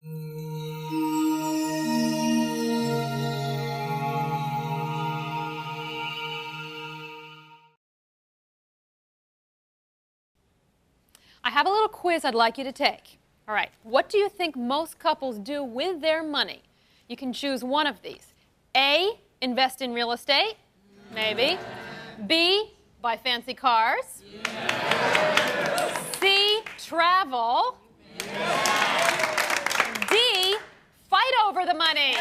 I have a little quiz I'd like you to take. All right, what do you think most couples do with their money? You can choose one of these. A, invest in real estate, maybe. B, buy fancy cars. C, travel. D, fight over the money.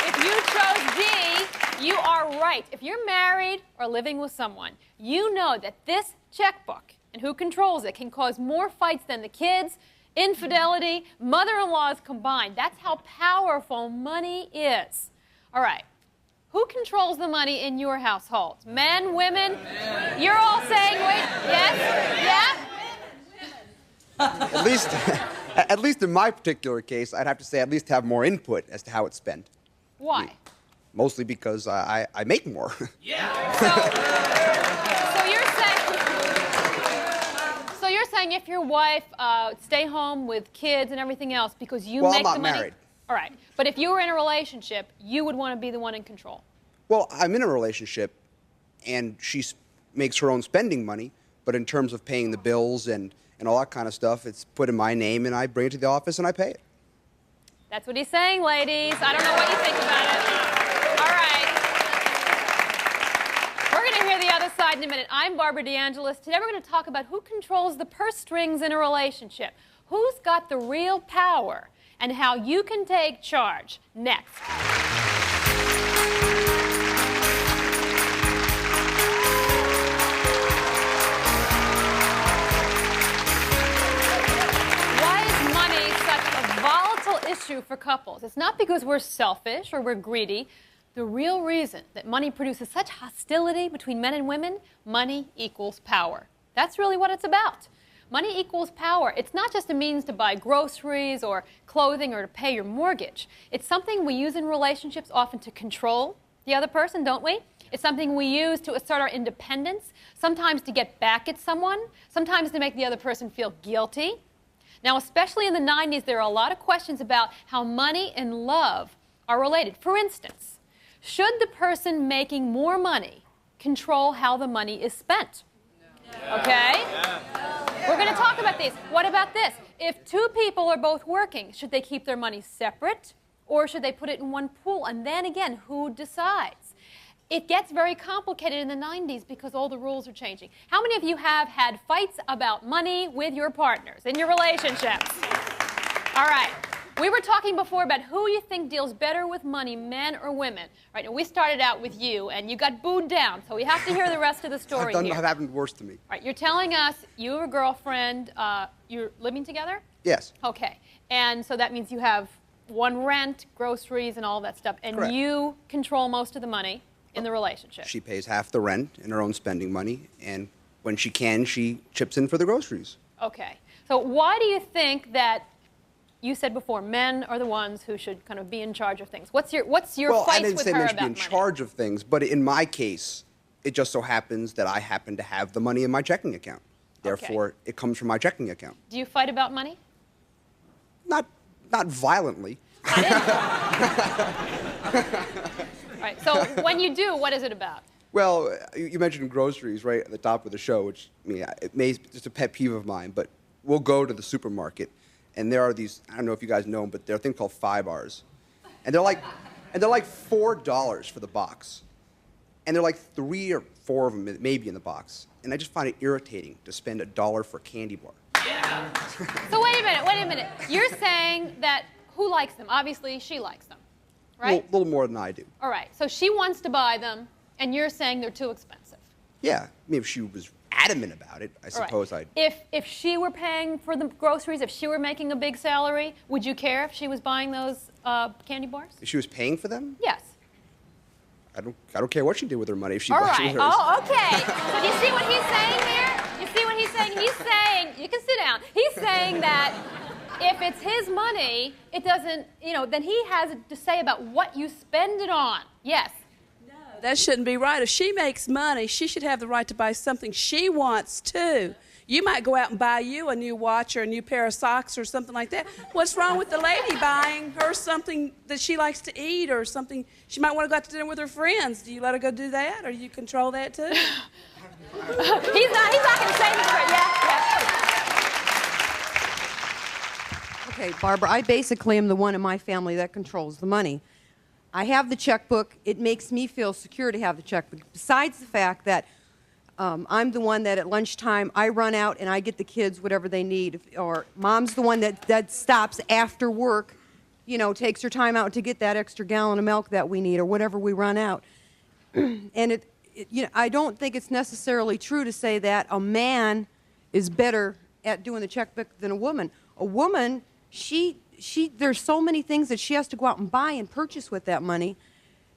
If you chose D, you are right. If you're married or living with someone, you know that this checkbook and who controls it can cause more fights than the kids, infidelity, mother-in-laws combined. That's how powerful money is. All right. Who controls the money in your household? Men, women? You're all saying, wait, yes? Yeah? At least in my particular case, I'd have to say at least have more input as to how it's spent. Why? Mostly because I make more. So you're saying if your wife stay home with kids and everything else because you make the money. Well, I'm not married. All right. But if you were in a relationship, you would want to be the one in control. Well, I'm in a relationship, and she makes her own spending money, but in terms of paying the bills and all that kind of stuff, it's put in my name, and I bring it to the office and I pay it. That's what he's saying, ladies. I don't know what you think about it. All right. We're going to hear the other side in a minute. I'm Barbara De Angelis. Today we're going to talk about who controls the purse strings in a relationship. Who's got the real power and how you can take charge. Next. Issue for couples. It's not because we're selfish or we're greedy. The real reason that money produces such hostility between men and women, money equals power. That's really what it's about. Money equals power. It's not just a means to buy groceries or clothing or to pay your mortgage. It's something we use in relationships often to control the other person, don't we? It's something we use to assert our independence, sometimes to get back at someone, sometimes to make the other person feel guilty. Now, especially in the 90s, there are a lot of questions about how money and love are related. For instance, should the person making more money control how the money is spent? No. Okay? Yeah. We're going to talk about these. What about this? If two people are both working, should they keep their money separate or should they put it in one pool? And then again, who decides? It gets very complicated in the 90s because all the rules are changing. How many of you have had fights about money with your partners in your relationships? All right. We were talking before about who you think deals better with money, men or women. All right, and we started out with you, and you got booed down, so we have to hear the rest of the story here. It's happened worse to me. All right, you're telling us you have a girlfriend, you're living together? Yes. Okay, and so that means you have one rent, groceries, and all that stuff, and Correct. You control most of the money in the relationship. She pays half the rent in her own spending money, and when she can, she chips in for the groceries. Okay. So why do you think that, you said before, men are the ones who should kind of be in charge of things? What's your fights with her about money? Well, I didn't say men should be in charge of things, but in my case, it just so happens that I happen to have the money in my checking account. Therefore, it comes from my checking account. Do you fight about money? Not violently. Right. So when you do, what is it about? Well, you mentioned groceries right at the top of the show, which it may be just a pet peeve of mine, but we'll go to the supermarket, and there are these, I don't know if you guys know them, but they're a thing called 5-bars. And they're like $4 for the box. And they're like 3 or 4 of them maybe in the box. And I just find it irritating to spend $1 for a candy bar. Yeah. So wait a minute. You're saying that who likes them? Obviously, she likes them. Right? A little more than I do. All right. So she wants to buy them, and you're saying they're too expensive. Yeah. I mean, if she was adamant about it, I suppose I'd... If she were paying for the groceries, if she were making a big salary, would you care if she was buying those candy bars? If she was paying for them? Yes. I don't care what she did with her money if she All bought right. hers. Oh, okay. So do you see what he's saying there? You see what he's saying? He's saying, you can sit down. He's saying that if it's his money, it doesn't, then he has to say about what you spend it on. Yes. No, that shouldn't be right. If she makes money, she should have the right to buy something she wants too. You might go out and buy you a new watch or a new pair of socks or something like that. What's wrong with the lady buying her something that she likes to eat or something? She might want to go out to dinner with her friends. Do you let her go do that, or do you control that too? He's not going to say anything. Yeah. Okay, Barbara, I basically am the one in my family that controls the money. I have the checkbook. It makes me feel secure to have the checkbook. Besides the fact that I'm the one that at lunchtime I run out and I get the kids whatever they need. Or Mom's the one that stops after work, you know, takes her time out to get that extra gallon of milk that we need or whatever we run out. And you know, I don't think it's necessarily true to say that a man is better at doing the checkbook than a woman. A woman, there's so many things that she has to go out and buy and purchase with that money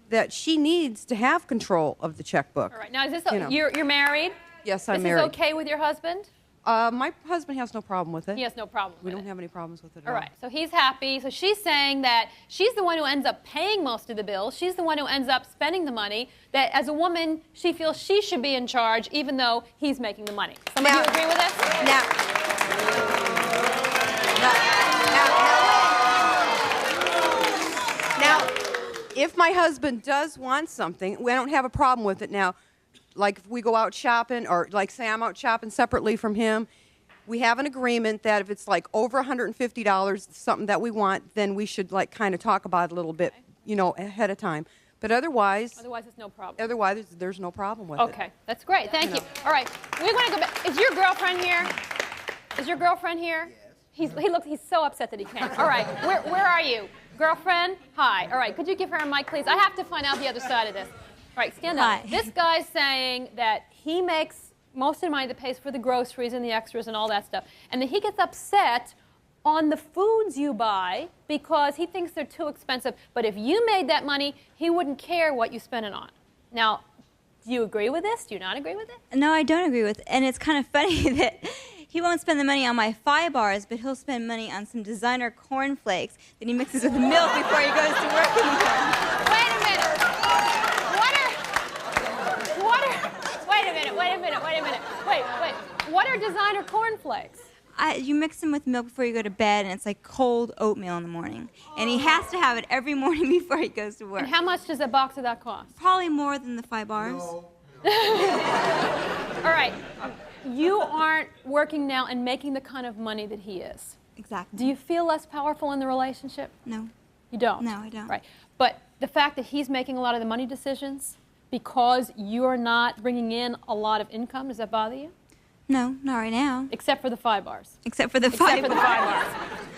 that she needs to have control of the checkbook. All right. Now, is this you're married? Yes, I'm married. This is okay with your husband? My husband has no problem with it. He has no problem with it. We don't have any problems with it at all. All right. So he's happy. So she's saying that she's the one who ends up paying most of the bills. She's the one who ends up spending the money. That as a woman, she feels she should be in charge, even though he's making the money. Some of you agree with this? Now, if my husband does want something, we don't have a problem with it now. Like if we go out shopping, or like say I'm out shopping separately from him, we have an agreement that if it's like over $150, something that we want, then we should like kind of talk about it a little bit, you know, ahead of time. But otherwise it's no problem. Otherwise, there's no problem with it. Okay, that's great. Thank you. All right, we're going to go back. Is your girlfriend here? Is your girlfriend here? Yes. He's so upset that he came. All right, where are you? Girlfriend? Hi. All right, could you give her a mic, please? I have to find out the other side of this. All right, stand up. Hi. This guy's saying that he makes most of the money that pays for the groceries and the extras and all that stuff, and that he gets upset on the foods you buy because he thinks they're too expensive. But if you made that money, he wouldn't care what you spent it on. Now, do you agree with this? Do you not agree with it? No, I don't agree with it. And it's kind of funny that he won't spend the money on my 5 bars, but he'll spend money on some designer cornflakes that he mixes with milk before he goes to work in the morning. Wait a minute. Wait. What are designer cornflakes? You mix them with milk before you go to bed, and it's like cold oatmeal in the morning. And he has to have it every morning before he goes to work. And how much does a box of that cost? Probably more than the 5 bars. No. All right. You aren't working now and making the kind of money that he is. Exactly. Do you feel less powerful in the relationship? No. You don't? No, I don't. Right. But the fact that he's making a lot of the money decisions because you're not bringing in a lot of income, does that bother you? No, not right now. Except for the 5 bars. Except for the 5 bars. Except for the 5 bars.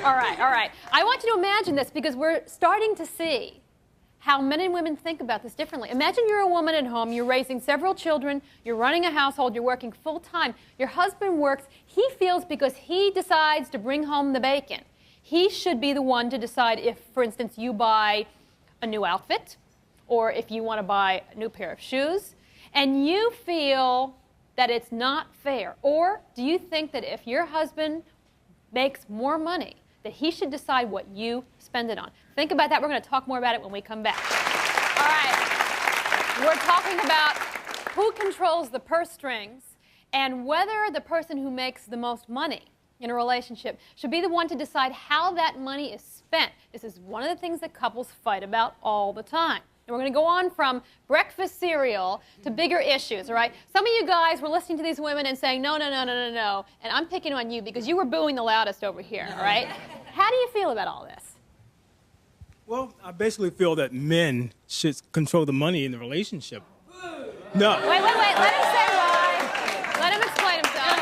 All right. I want you to imagine this because we're starting to see how men and women think about this differently. Imagine you're a woman at home, you're raising several children, you're running a household, you're working full time. Your husband works. He feels because he decides to bring home the bacon, he should be the one to decide if, for instance, you buy a new outfit or if you want to buy a new pair of shoes, and you feel that it's not fair. Or do you think that if your husband makes more money, that he should decide what you spend it on? Think about that. We're going to talk more about it when we come back. All right. We're talking about who controls the purse strings and whether the person who makes the most money in a relationship should be the one to decide how that money is spent. This is one of the things that couples fight about all the time. And we're going to go on from breakfast cereal to bigger issues, all right? Some of you guys were listening to these women and saying, no. And I'm picking on you because you were booing the loudest over here, all right? How do you feel about all this? Well, I basically feel that men should control the money in the relationship. No. Wait. Let him say why. Let him explain himself.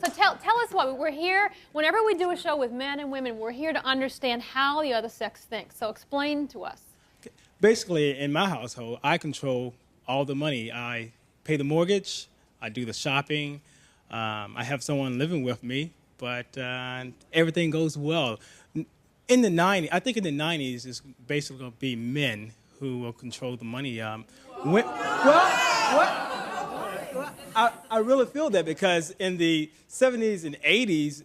So tell us why. We're here, whenever we do a show with men and women, we're here to understand how the other sex thinks. So explain to us. Basically, in my household, I control all the money. I pay the mortgage. I do the shopping. I have someone living with me, but everything goes well. In the 90s, I think in the 90s, it's basically going to be men who will control the money. I really feel that because in the 70s and 80s,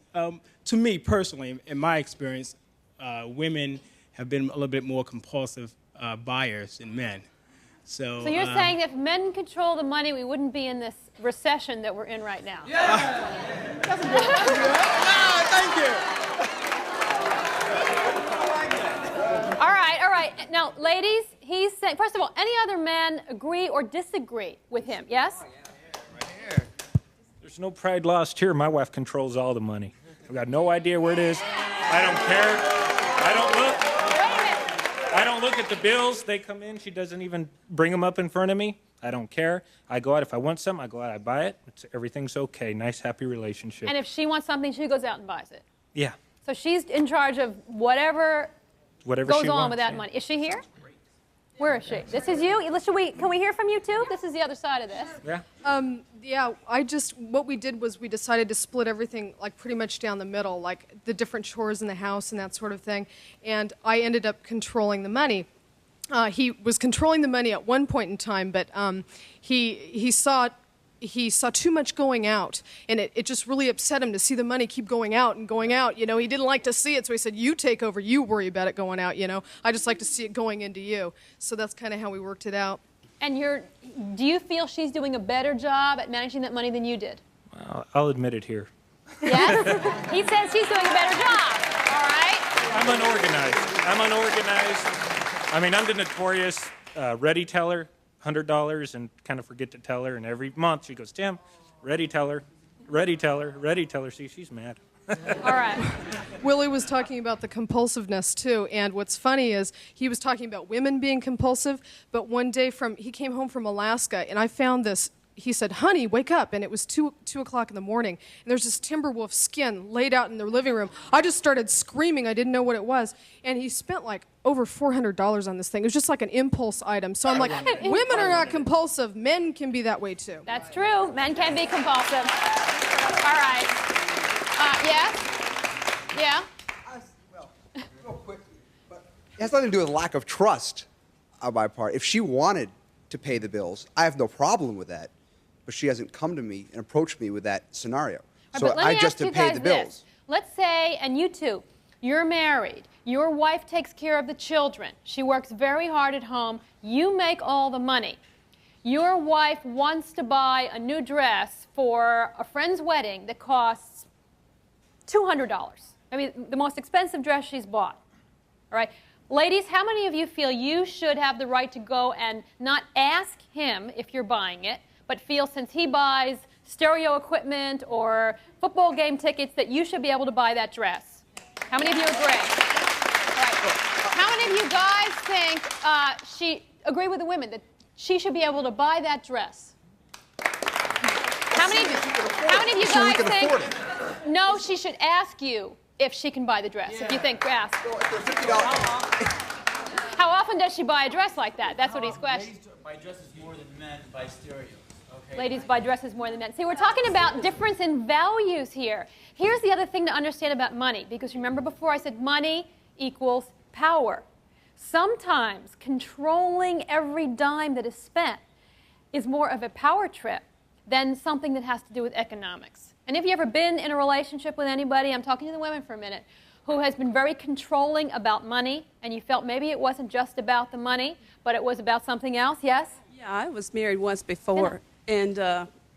to me personally, in my experience, women have been a little bit more compulsive buyers than men. So you're saying if men control the money, we wouldn't be in this recession that we're in right now? Thank you. All right. Now, ladies, he's saying, first of all, any other man agree or disagree with him, yes? There's no pride lost here. My wife controls all the money. I've got no idea where it is. I don't care. I don't look at the bills. They come in. She doesn't even bring them up in front of me. I don't care. I go out. If I want something, I go out, I buy it. Everything's okay. Nice, happy relationship. And if she wants something, she goes out and buys it. Yeah. So she's in charge of whatever goes she on wants, with that money. Is she here? Where is she? This is you? Can we hear from you too? This is the other side of this. Yeah. What we did was we decided to split everything like pretty much down the middle, like the different chores in the house and that sort of thing. And I ended up controlling the money. He was controlling the money at one point in time, but he saw too much going out, and it just really upset him to see the money keep going out and going out. You know, he didn't like to see it, so he said, "You take over. You worry about it going out. You know, I just like to see it going into you." So that's kind of how we worked it out. And do you feel she's doing a better job at managing that money than you did? Well, I'll admit it here. Yes? He says she's doing a better job. All right? I'm unorganized. I mean, I'm the notorious ready teller, $100, and kind of forget to tell her. And every month she goes, "Tim, ready teller, ready teller, ready teller." See, she's mad. All right. Willie was talking about the compulsiveness too, and what's funny is he was talking about women being compulsive, but one day he came home from Alaska, and I found this. He said, "Honey, wake up," and it was 2 o'clock in the morning, and there's this timber wolf skin laid out in the living room. I just started screaming. I didn't know what it was, and he spent like over $400 on this thing. It was just like an impulse item. So I'm like, women are not compulsive. Men can be that way too. That's true. Men can be compulsive. All right. Yes? Yeah? Well, real quickly, but it has nothing to do with lack of trust on my part. If she wanted to pay the bills, I have no problem with that. But she hasn't come to me and approached me with that scenario. So I just have paid the bills. This. Let's say, and you two, you're married. Your wife takes care of the children. She works very hard at home. You make all the money. Your wife wants to buy a new dress for a friend's wedding that costs $200. I mean, the most expensive dress she's bought. All right? Ladies, how many of you feel you should have the right to go and not ask him if you're buying it, but feel since he buys stereo equipment or football game tickets that you should be able to buy that dress? How many of you agree? All right. How many of you guys think she agree with the women that she should be able to buy that dress? How many of you guys think no, she should ask you if she can buy the dress? Yeah. If you think, ask. How often does she buy a dress like that? That's what he's questioning. Ladies buy dresses more than men buy stereo. Okay. Ladies buy dresses more than men. See, we're talking about difference in values here. Here's the other thing to understand about money, because remember before I said money equals power. Sometimes controlling every dime that is spent is more of a power trip than something that has to do with economics. And if you've ever been in a relationship with anybody, I'm talking to the women for a minute, who has been very controlling about money, and you felt maybe it wasn't just about the money, but it was about something else, yes? Yeah, I was married once before, and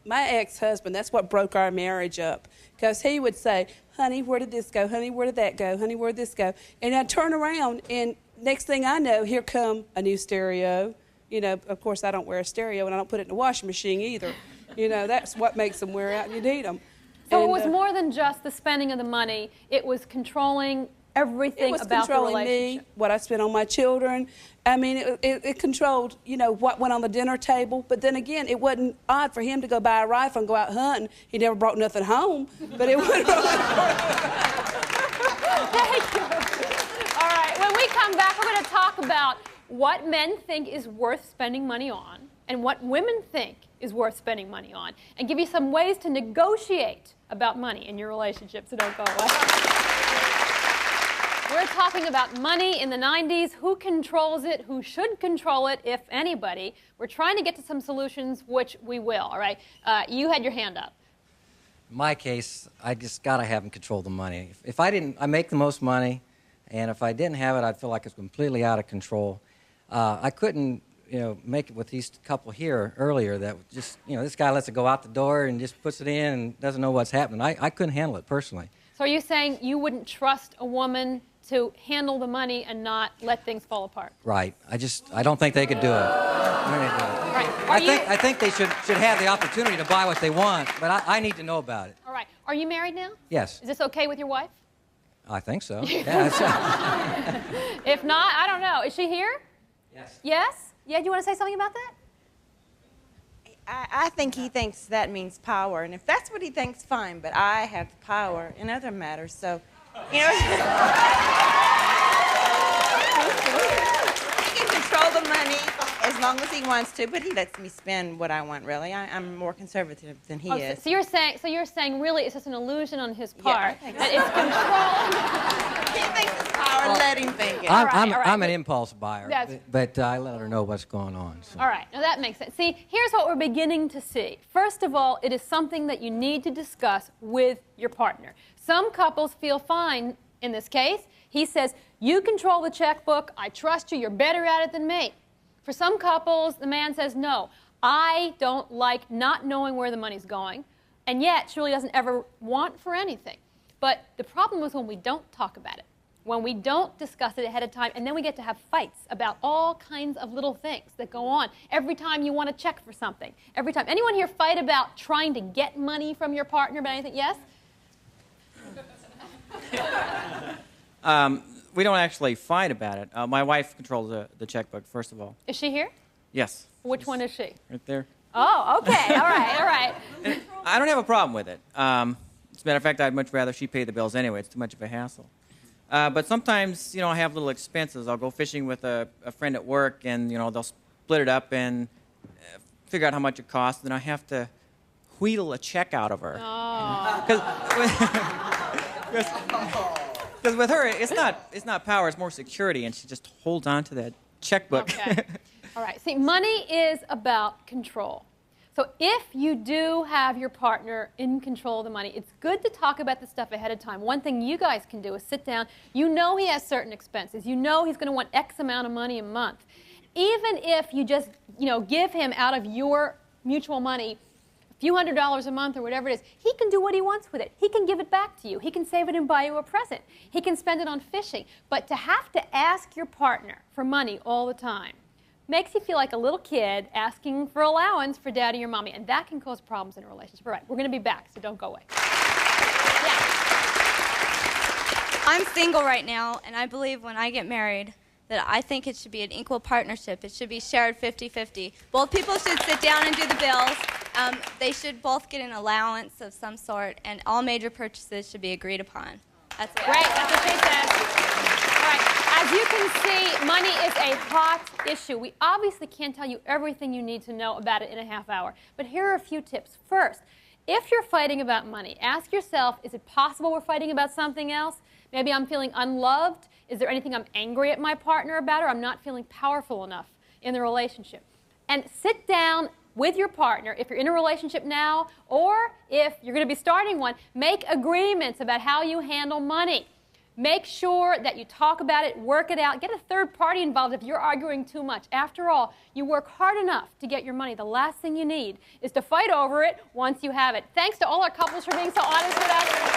my ex-husband, that's what broke our marriage up, because he would say, "Honey, where did this go? Honey, where did that go? Honey, where did this go?" And I'd turn around, and next thing I know, here come a new stereo. You know, of course, I don't wear a stereo, and I don't put it in the washing machine either. You know, that's what makes them wear out. You need them. So it was more than just the spending of the money. It was controlling everything about the relationship. It was controlling me, what I spent on my children. I mean, it controlled, you know, what went on the dinner table. But then again, it wasn't odd for him to go buy a rifle and go out hunting. He never brought nothing home, but it would. Thank you. All right, when we come back, we're going to talk about what men think is worth spending money on and what women think is worth spending money on, and give you some ways to negotiate about money in your relationship, so don't go away. We're talking about money in the 90s, who controls it, who should control it, if anybody. We're trying to get to some solutions, which we will, all right? You had your hand up. In my case, I just got to have him control the money. If I didn't, I make the most money, and if I didn't have it, I'd feel like it's completely out of control. I couldn't make it with these couple here earlier that just, this guy lets it go out the door and just puts it in and doesn't know what's happening. I couldn't handle it personally. So are you saying you wouldn't trust a woman to handle the money and not let things fall apart? Right. I don't think they could do it. Right. I think they should have the opportunity to buy what they want, but I need to know about it. All right. Are you married now? Yes. Is this okay with your wife? I think so. Yeah. If not, I don't know. Is she here? Yes. Yes? Yeah, do you want to say something about that? I think he thinks that means power, and if that's what he thinks, fine, but I have the power in other matters, so, He can control the money as long as he wants to, but he lets me spend what I want, really. I'm more conservative than he is. So you're saying really it's just an illusion on his part, that it's control. He thinks it's power, let him think it. I'm an impulse buyer, That's- but I let her know what's going on. So. All right, now that makes sense. See, here's what we're beginning to see. First of all, it is something that you need to discuss with your partner. Some couples feel fine in this case. He says, you control the checkbook, I trust you, you're better at it than me. For some couples, the man says, no, I don't like not knowing where the money's going, and yet she really doesn't ever want for anything. But the problem is when we don't talk about it, when we don't discuss it ahead of time, and then we get to have fights about all kinds of little things that go on. Every time you want to check for something, every time. Anyone here fight about trying to get money from your partner about anything? Yes? We don't actually fight about it. My wife controls the checkbook, first of all. Is she here? Yes. Which one is she? Right there. Oh, okay. All right, all right. I don't have a problem with it. As a matter of fact, I'd much rather she pay the bills anyway. It's too much of a hassle. But sometimes, I have little expenses. I'll go fishing with a friend at work, and, they'll split it up and figure out how much it costs, and I have to wheedle a check out of her. Because with her, it's not power, it's more security, and she just holds on to that checkbook. Okay. All right. See, money is about control. So if you do have your partner in control of the money, it's good to talk about this stuff ahead of time. One thing you guys can do is sit down. You know he has certain expenses. You know he's going to want X amount of money a month. Even if you just, give him out of your mutual money a few $100s a month or whatever it is, he can do what he wants with it. He can give it back to you. He can save it and buy you a present. He can spend it on fishing. But to have to ask your partner for money all the time makes you feel like a little kid asking for allowance for daddy or mommy, and that can cause problems in a relationship. All right, we're going to be back, so don't go away. Yeah. I'm single right now, and I believe when I get married that I think it should be an equal partnership. It should be shared 50-50. Both people should sit down and do the bills. They should both get an allowance of some sort, and all major purchases should be agreed upon. That's it. Great, that's what she said. All right. As you can see, money is a hot issue. We obviously can't tell you everything you need to know about it in a half hour, but here are a few tips. First, if you're fighting about money, ask yourself, is it possible we're fighting about something else? Maybe I'm feeling unloved. Is there anything I'm angry at my partner about, or I'm not feeling powerful enough in the relationship? And sit down with your partner, if you're in a relationship now, or if you're going to be starting one, make agreements about how you handle money. Make sure that you talk about it, work it out, get a third party involved if you're arguing too much. After all, you work hard enough to get your money. The last thing you need is to fight over it once you have it. Thanks to all our couples for being so honest with us.